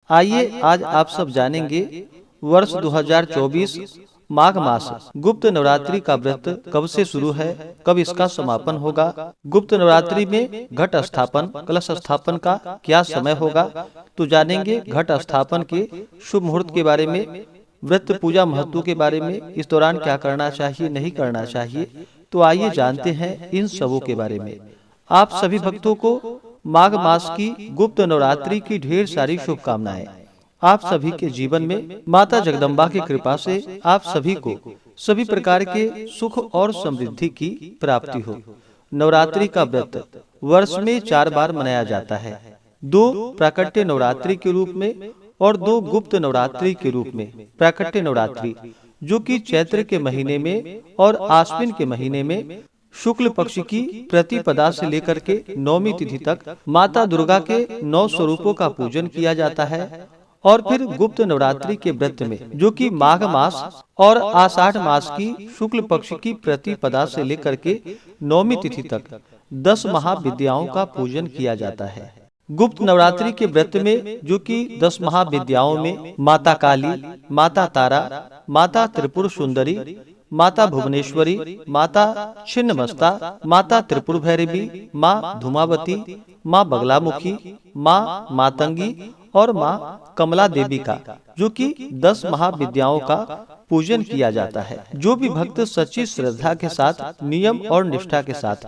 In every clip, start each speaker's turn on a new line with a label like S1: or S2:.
S1: आइए आज आप सब जानेंगे वर्ष 2024 माघ मास गुप्त नवरात्रि का व्रत कब से शुरू है, कब इसका समापन होगा। गुप्त नवरात्रि में घट स्थापन कलश स्थापन का क्या समय होगा, तो जानेंगे घट स्थापन के शुभ मुहूर्त के बारे में, व्रत पूजा महत्व के बारे में, इस दौरान क्या करना चाहिए नहीं करना चाहिए। तो आइए जानते हैं इन सबों के बारे में। आप सभी भक्तों को माघ मास की गुप्त नवरात्रि की ढेर सारी शुभकामनाएं। आप सभी के जीवन में माता जगदम्बा की कृपा से आप सभी को सभी प्रकार के सुख और समृद्धि की प्राप्ति हो। नवरात्रि का व्रत वर्ष में 4 बार मनाया जाता है, 2 प्राकट्य नवरात्रि के रूप में और 2 गुप्त नवरात्रि के रूप में। प्राकट्य नवरात्रि जो कि चैत्र के महीने में और आश्विन के महीने में शुक्ल पक्ष की प्रतिपदा से लेकर के नौमी तिथि तक माता दुर्गा के 9 स्वरूपों का पूजन किया जाता है। और फिर गुप्त नवरात्रि के व्रत में जो कि माघ मास और आषाढ़ मास की शुक्ल पक्ष की प्रतिपदा से लेकर के नौमी तिथि तक 10 महाविद्याओं का पूजन किया जाता है। गुप्त नवरात्रि के व्रत में जो कि 10 महाविद्याओं में माता काली, माता तारा, माता त्रिपुर सुंदरी, माता भुवनेश्वरी, माता छिन्नमस्ता, माता त्रिपुर भैरवी, माँ धूमावती, माँ बगलामुखी, माँ मातंगी और माँ कमला देवी का जो कि 10 महाविद्याओं का पूजन किया जाता है। जो भी भक्त सच्ची श्रद्धा के साथ, नियम और निष्ठा के साथ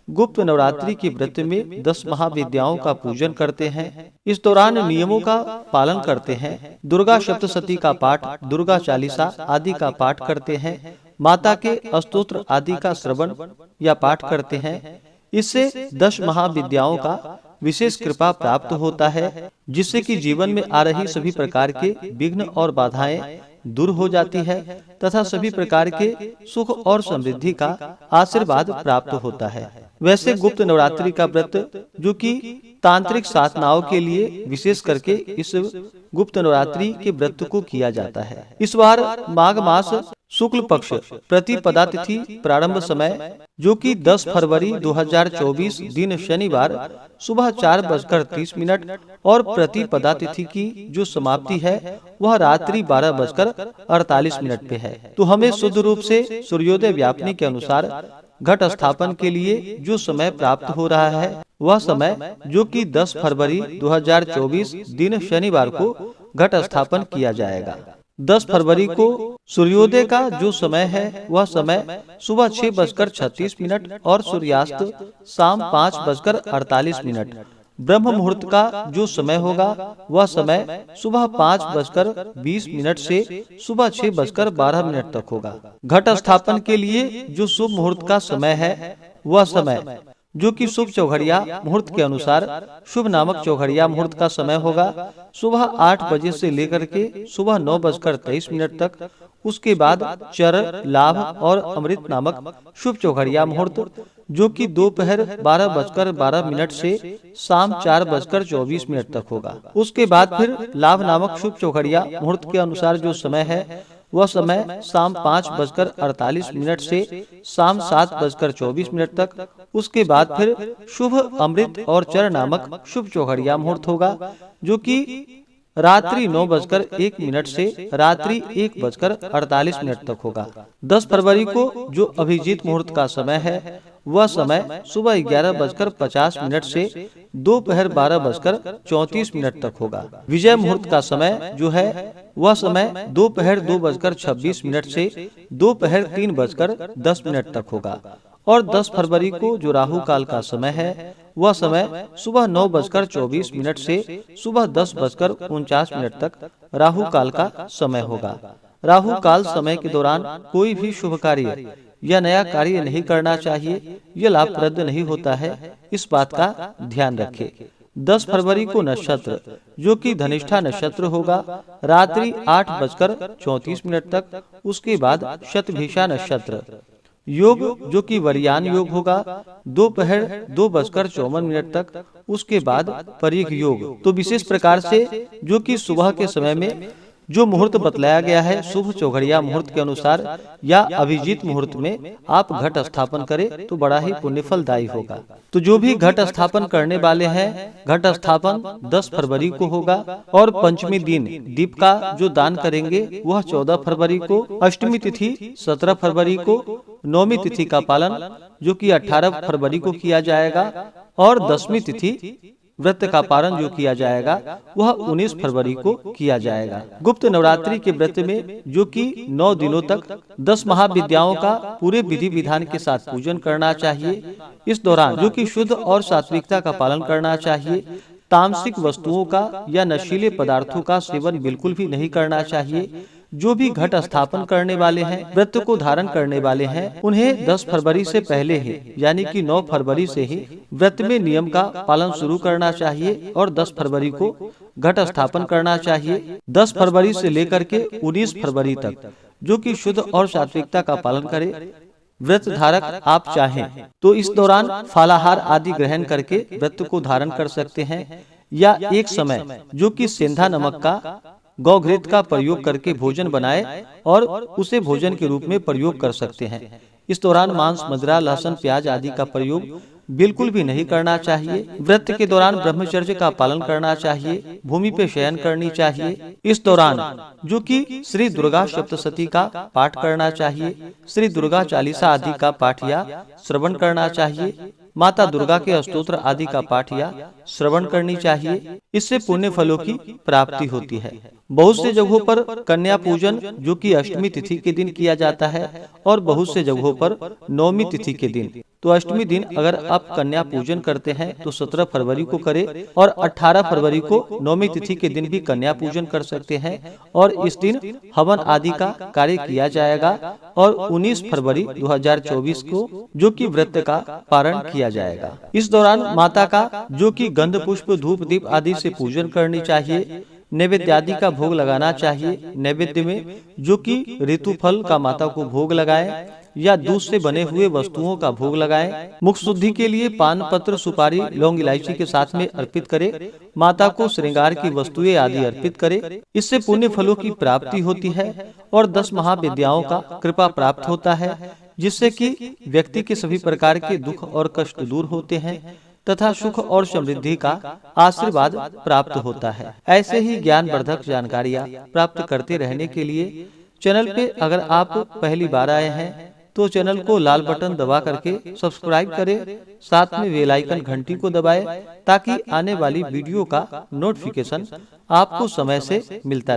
S1: गुप्त नवरात्रि के व्रत में 10 महाविद्याओं का पूजन करते हैं, इस दौरान नियमों का पालन करते हैं, दुर्गा सप्तशती का पाठ, दुर्गा चालीसा आदि का पाठ करते हैं, माता के स्तोत्र आदि का श्रवण या पाठ करते हैं, इससे 10 महाविद्याओं का विशेष कृपा प्राप्त होता है, जिससे कि जीवन में आ रही सभी प्रकार के विघ्न और बाधाएं दूर हो जाती है तथा सभी प्रकार के सुख और समृद्धि का आशीर्वाद प्राप्त होता है। वैसे गुप्त नवरात्रि का व्रत जो कि तांत्रिक साधनाओं के लिए विशेष करके इस गुप्त नवरात्रि के व्रत को किया जाता है। इस बार माघ मास शुक्ल पक्ष प्रतिपदा तिथि प्रारंभ समय जो कि 10 फरवरी 2024 दिन शनिवार सुबह 4:30 और प्रतिपदा तिथि की जो समाप्ति है वह रात्रि 12:48 पे है। तो हमें शुद्ध रूप से सूर्योदय व्यापनी के अनुसार घट स्थापन के लिए जो समय प्राप्त हो रहा है वह समय जो कि 10 फरवरी 2024 दिन शनिवार को घट स्थापन किया जाएगा। 10 फरवरी को सूर्योदय का जो समय है वह समय सुबह 6:36 और सूर्यास्त शाम 5:48। ब्रह्म मुहूर्त का जो समय होगा वह समय सुबह 5:20 से सुबह 6:12 तक होगा। घट स्थापन के लिए जो शुभ मुहूर्त का समय है वह समय जो कि शुभ चौघड़िया मुहूर्त के अनुसार शुभ नामक चौघड़िया मुहूर्त का समय होगा सुबह 8 बजे से लेकर के सुबह 9:23 तक। उसके बाद चर, लाभ और अमृत नामक शुभ चौघड़िया मुहूर्त जो कि दोपहर 12:12 से शाम 4:24 तक होगा। उसके बाद फिर लाभ नामक शुभ चौघड़िया मुहूर्त के अनुसार जो समय है वह समय शाम 5:48 से शाम 7:24 तक। उसके बाद फिर शुभ अमृत और चर नामक शुभ चौघड़िया मुहूर्त होगा जो कि रात्रि 9:01 से रात्रि 1:48 तक होगा। 10 फरवरी को जो अभिजीत मुहूर्त का समय है वह समय सुबह 11:50 से दोपहर 12:34 तक होगा। विजय मुहूर्त का समय जो है वह समय दोपहर 2:26 से दोपहर 3:10 तक होगा। और 10 फरवरी को जो राहु काल का समय है वह समय सुबह 9:24 से सुबह 10:49 तक राहु काल का समय होगा। राहु काल समय के दौरान कोई भी शुभ कार्य या नया कार्य नहीं करना चाहिए, यह लाभप्रद नहीं होता है, इस बात का ध्यान रखें। 10 फरवरी को नक्षत्र जो कि धनिष्ठा नक्षत्र होगा रात्रि 8:34 तक। उसके बाद शतभिषा नक्षत्र योग जो कि वरियान योग होगा दोपहर 2:54 तक। उसके बाद परिघ योग तो विशेष प्रकार से जो कि सुबह के समय में जो मुहूर्त बतलाया गया है शुभ चौघड़िया मुहूर्त के अनुसार या अभिजीत मुहूर्त में आप घट स्थापन करें तो बड़ा ही पुण्य फलदायी होगा। तो जो भी घट स्थापन करने वाले हैं, घट स्थापन 10 फरवरी को होगा और पंचमी दिन दीप का जो दान करेंगे वह 14 फरवरी को, अष्टमी तिथि 17 फरवरी को, नौमी तिथि का पालन जो कि 18 फरवरी को किया जाएगा और 10वीं तिथि व्रत का पारण जो किया जाएगा वह 19 फरवरी को किया जाएगा। गुप्त नवरात्रि के व्रत में जो कि 9 दिनों तक 10 महाविद्याओं का पूरे विधि विधान के साथ पूजन करना चाहिए। इस दौरान जो कि शुद्ध और सात्विकता का पालन करना चाहिए। तामसिक वस्तुओं का या नशीले पदार्थों का सेवन बिल्कुल भी नहीं करना चाहिए। जो भी घट स्थापन करने वाले हैं, व्रत को धारण करने वाले हैं, उन्हें 10 फरवरी से पहले ही यानी कि 9 फरवरी से ही व्रत में नियम का पालन शुरू करना चाहिए और 10 फरवरी को घट स्थापन करना चाहिए। 10 फरवरी से लेकर के 19 फरवरी तक जो कि शुद्ध और सात्विकता का पालन करे। व्रत धारक आप चाहें तो इस दौरान फलाहार आदि ग्रहण करके व्रत को धारण कर सकते हैं या एक समय जो कि सेंधा नमक का गौघृत का प्रयोग करके भोजन बनाए और उसे भोजन के रूप में प्रयोग कर सकते हैं। इस दौरान मांस, मदिरा, लहसुन, प्याज आदि का प्रयोग बिल्कुल भी नहीं करना चाहिए। व्रत के दौरान ब्रह्मचर्य का पालन करना चाहिए। भूमि पे शयन करनी चाहिए। इस दौरान जो कि श्री दुर्गा सप्तशती का पाठ करना चाहिए। श्री दुर्गा चालीसा आदि का पाठ या श्रवण करना चाहिए। माता दुर्गा के स्तोत्र आदि का पाठ या श्रवण करनी चाहिए। इससे पुण्य फलों की प्राप्ति होती है। बहुत से जगहों पर कन्या पूजन जो कि अष्टमी तिथि के दिन किया जाता है और बहुत से जगहों पर नौमी तिथि के दिन। तो अष्टमी दिन अगर आप कन्या पूजन करते हैं तो 17 फरवरी को करें और 18 फरवरी को नौमी तिथि के दिन भी कन्या पूजन कर सकते हैं और इस दिन हवन आदि का कार्य किया जाएगा और 19 फरवरी 2024 को जो कि व्रत का पारण किया जाएगा। इस दौरान माता का जो कि गंध, पुष्प, धूप, दीप आदि से पूजन करनी चाहिए। नैवेद्य आदि का भोग लगाना चाहिए। नैवेद्य में जो कि ऋतु फल का माता को भोग लगाए या दूध से बने हुए वस्तुओं का भोग लगाएं। मुख शुद्धि के लिए पान, पत्र, सुपारी, लौंग, इलायची के साथ में अर्पित करें। माता को श्रृंगार की वस्तुएं आदि अर्पित करें। इससे पुण्य फलों की प्राप्ति होती है और 10 महाविद्याओं का कृपा प्राप्त होता है, जिससे कि व्यक्ति के सभी प्रकार के दुख और कष्ट दूर होते हैं तथा सुख और समृद्धि का आशीर्वाद प्राप्त होता है। ऐसे ही ज्ञानवर्धक जानकारियाँ प्राप्त करते रहने के लिए चैनल पे अगर आप पहली बार आए हैं तो चैनल को लाल बटन दबा करके सब्सक्राइब करें, साथ में बेल आइकन घंटी को दबाएं ताकि आने वाली वीडियो का नोटिफिकेशन आपको समय से मिलता रहे।